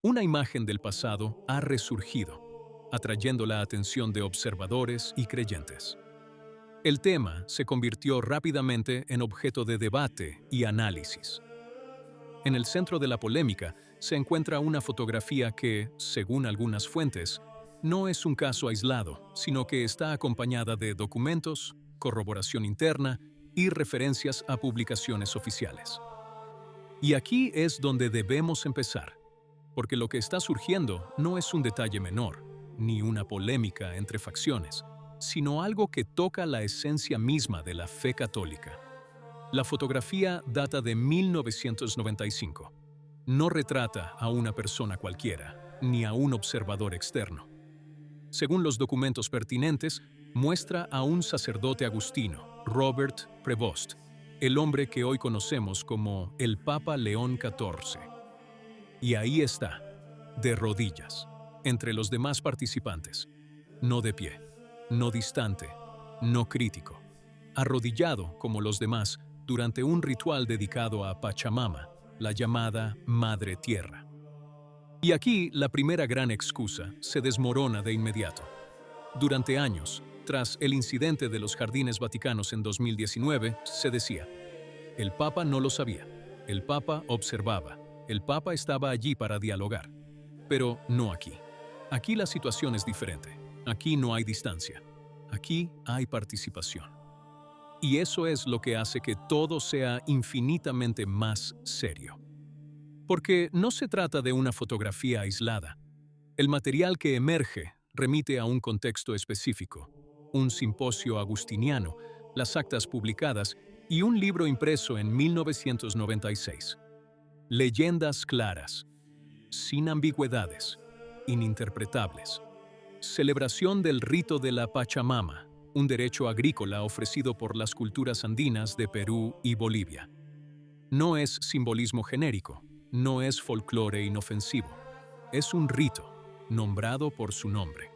una imagen del pasado ha resurgido, atrayendo la atención de observadores y creyentes. El tema se convirtió rápidamente en objeto de debate y análisis. En el centro de la polémica se encuentra una fotografía que, según algunas fuentes, no es un caso aislado, sino que está acompañada de documentos, corroboración interna y referencias a publicaciones oficiales. Y aquí es donde debemos empezar, porque lo que está surgiendo no es un detalle menor, ni una polémica entre facciones, sino algo que toca la esencia misma de la fe católica. La fotografía data de 1995. No retrata a una persona cualquiera, ni a un observador externo. Según los documentos pertinentes, muestra a un sacerdote agustino, Robert Prevost, el hombre que hoy conocemos como el Papa León XIV. Y ahí está, de rodillas, entre los demás participantes, no de pie, no distante, no crítico, arrodillado como los demás durante un ritual dedicado a Pachamama, la llamada Madre Tierra. Y aquí la primera gran excusa se desmorona de inmediato. Durante años, tras el incidente de los Jardines Vaticanos en 2019, se decía, el Papa no lo sabía, el Papa observaba, el Papa estaba allí para dialogar. Pero no aquí. Aquí la situación es diferente. Aquí no hay distancia. Aquí hay participación. Y eso es lo que hace que todo sea infinitamente más serio. Porque no se trata de una fotografía aislada. El material que emerge remite a un contexto específico, un simposio agustiniano, las actas publicadas y un libro impreso en 1996. Leyendas claras, sin ambigüedades, ininterpretables. Celebración del rito de la Pachamama, un derecho agrícola ofrecido por las culturas andinas de Perú y Bolivia. No es simbolismo genérico, no es folclore inofensivo, es un rito, nombrado por su nombre.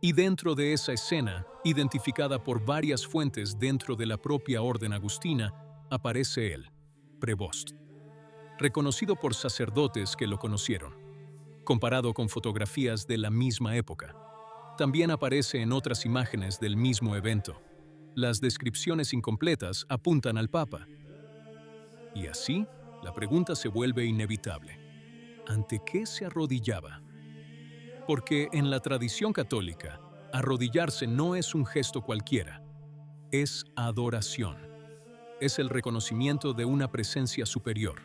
Y dentro de esa escena, identificada por varias fuentes dentro de la propia orden agustina, aparece él, Prevost, reconocido por sacerdotes que lo conocieron, comparado con fotografías de la misma época. También aparece en otras imágenes del mismo evento. Las descripciones incompletas apuntan al Papa. Y así, la pregunta se vuelve inevitable. ¿Ante qué se arrodillaba? Porque en la tradición católica, arrodillarse no es un gesto cualquiera, es adoración. Es el reconocimiento de una presencia superior.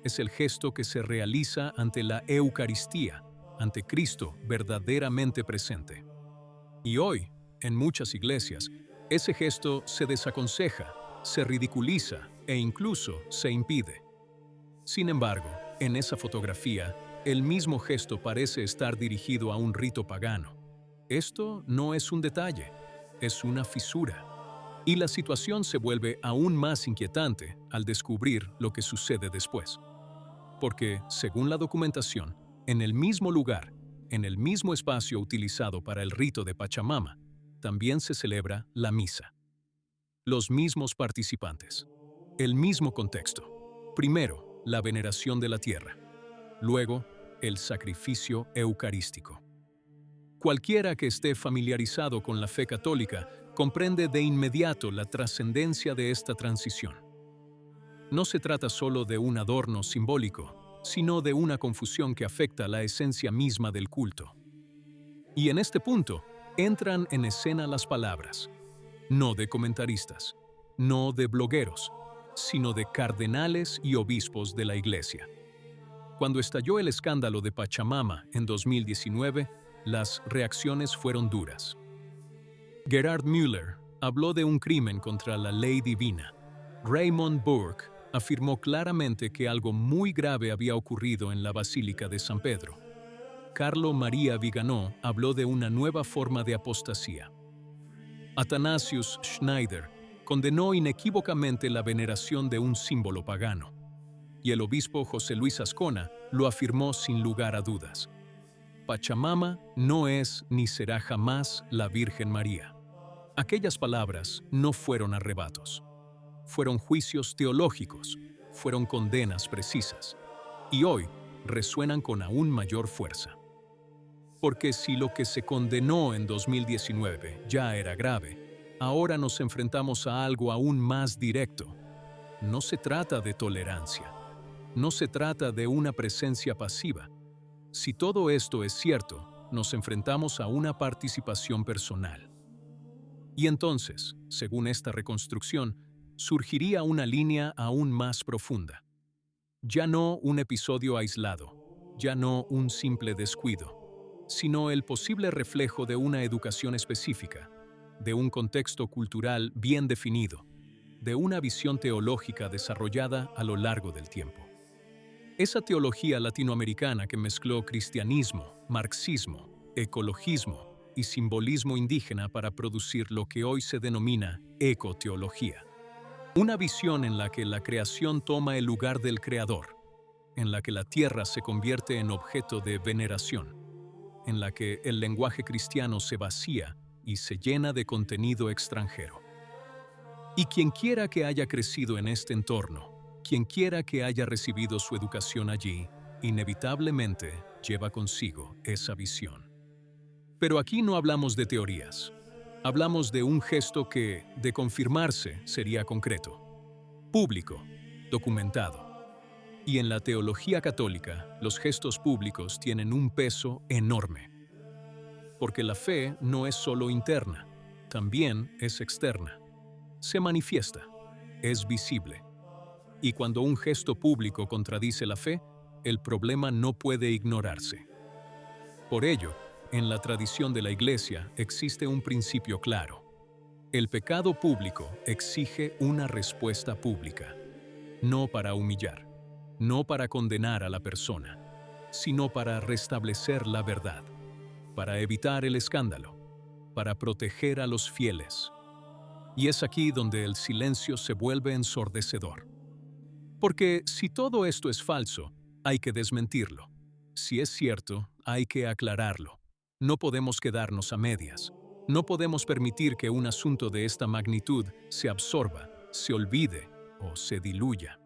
Es el gesto que se realiza ante la Eucaristía, ante Cristo verdaderamente presente. Y hoy, en muchas iglesias, ese gesto se desaconseja, se ridiculiza e incluso se impide. Sin embargo, en esa fotografía, el mismo gesto parece estar dirigido a un rito pagano. Esto no es un detalle, es una fisura. Y la situación se vuelve aún más inquietante al descubrir lo que sucede después. Porque, según la documentación, en el mismo lugar, en el mismo espacio utilizado para el rito de Pachamama, también se celebra la misa. Los mismos participantes. El mismo contexto. Primero, la veneración de la tierra. Luego, el sacrificio eucarístico. Cualquiera que esté familiarizado con la fe católica comprende de inmediato la trascendencia de esta transición. No se trata solo de un adorno simbólico, sino de una confusión que afecta la esencia misma del culto. Y en este punto, entran en escena las palabras, no de comentaristas, no de blogueros, sino de cardenales y obispos de la Iglesia. Cuando estalló el escándalo de Pachamama en 2019, las reacciones fueron duras. Gerhard Müller habló de un crimen contra la ley divina. Raymond Burke afirmó claramente que algo muy grave había ocurrido en la Basílica de San Pedro. Carlo María Viganò habló de una nueva forma de apostasía. Athanasius Schneider condenó inequívocamente la veneración de un símbolo pagano. Y el obispo José Luis Ascona lo afirmó sin lugar a dudas. Pachamama no es ni será jamás la Virgen María. Aquellas palabras no fueron arrebatos. Fueron juicios teológicos, fueron condenas precisas. Y hoy, resuenan con aún mayor fuerza. Porque si lo que se condenó en 2019 ya era grave, ahora nos enfrentamos a algo aún más directo. No se trata de tolerancia. No se trata de una presencia pasiva. Si todo esto es cierto, nos enfrentamos a una participación personal. Y entonces, según esta reconstrucción, surgiría una línea aún más profunda. Ya no un episodio aislado, ya no un simple descuido, sino el posible reflejo de una educación específica, de un contexto cultural bien definido, de una visión teológica desarrollada a lo largo del tiempo. Esa teología latinoamericana que mezcló cristianismo, marxismo, ecologismo y simbolismo indígena para producir lo que hoy se denomina ecoteología. Una visión en la que la creación toma el lugar del creador, en la que la tierra se convierte en objeto de veneración, en la que el lenguaje cristiano se vacía y se llena de contenido extranjero. Y quien quiera que haya crecido en este entorno, quien quiera que haya recibido su educación allí, inevitablemente lleva consigo esa visión. Pero aquí no hablamos de teorías. Hablamos de un gesto que, de confirmarse, sería concreto, público, documentado. Y en la teología católica, los gestos públicos tienen un peso enorme. Porque la fe no es solo interna, también es externa. Se manifiesta, es visible. Y cuando un gesto público contradice la fe, el problema no puede ignorarse. Por ello, en la tradición de la Iglesia existe un principio claro. El pecado público exige una respuesta pública, no para humillar, no para condenar a la persona, sino para restablecer la verdad, para evitar el escándalo, para proteger a los fieles. Y es aquí donde el silencio se vuelve ensordecedor. Porque si todo esto es falso, hay que desmentirlo. Si es cierto, hay que aclararlo. No podemos quedarnos a medias. No podemos permitir que un asunto de esta magnitud se absorba, se olvide o se diluya.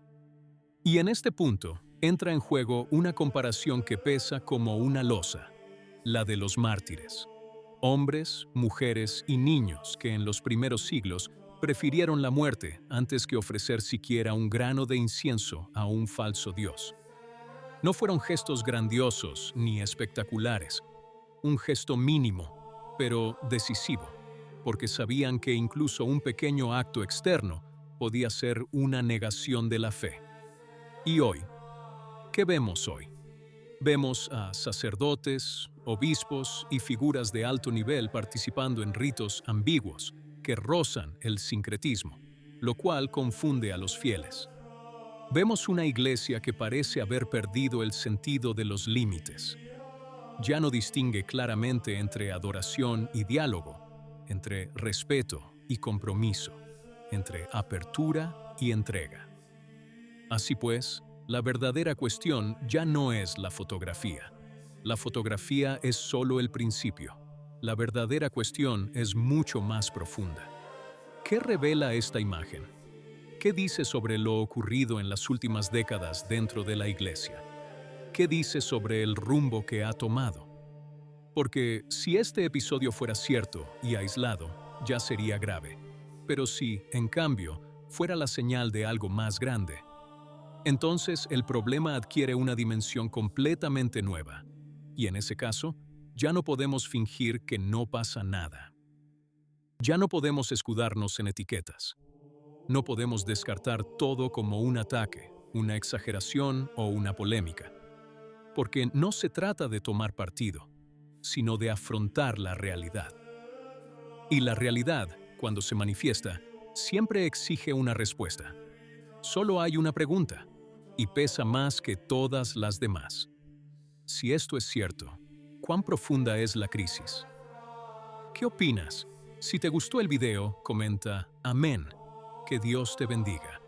Y en este punto entra en juego una comparación que pesa como una losa, la de los mártires. Hombres, mujeres y niños que en los primeros siglos prefirieron la muerte antes que ofrecer siquiera un grano de incienso a un falso dios. No fueron gestos grandiosos ni espectaculares, un gesto mínimo, pero decisivo, porque sabían que incluso un pequeño acto externo podía ser una negación de la fe. Y hoy, ¿qué vemos hoy? Vemos a sacerdotes, obispos y figuras de alto nivel participando en ritos ambiguos que rozan el sincretismo, lo cual confunde a los fieles. Vemos una iglesia que parece haber perdido el sentido de los límites. Ya no distingue claramente entre adoración y diálogo, entre respeto y compromiso, entre apertura y entrega. Así pues, la verdadera cuestión ya no es la fotografía. La fotografía es solo el principio. La verdadera cuestión es mucho más profunda. ¿Qué revela esta imagen? ¿Qué dice sobre lo ocurrido en las últimas décadas dentro de la Iglesia? ¿Qué dice sobre el rumbo que ha tomado? Porque si este episodio fuera cierto y aislado, ya sería grave. Pero si, en cambio, fuera la señal de algo más grande, entonces el problema adquiere una dimensión completamente nueva. Y en ese caso, ya no podemos fingir que no pasa nada. Ya no podemos escudarnos en etiquetas. No podemos descartar todo como un ataque, una exageración o una polémica. Porque no se trata de tomar partido, sino de afrontar la realidad. Y la realidad, cuando se manifiesta, siempre exige una respuesta. Solo hay una pregunta, y pesa más que todas las demás. Si esto es cierto, ¿cuán profunda es la crisis? ¿Qué opinas? Si te gustó el video, comenta Amén. Que Dios te bendiga.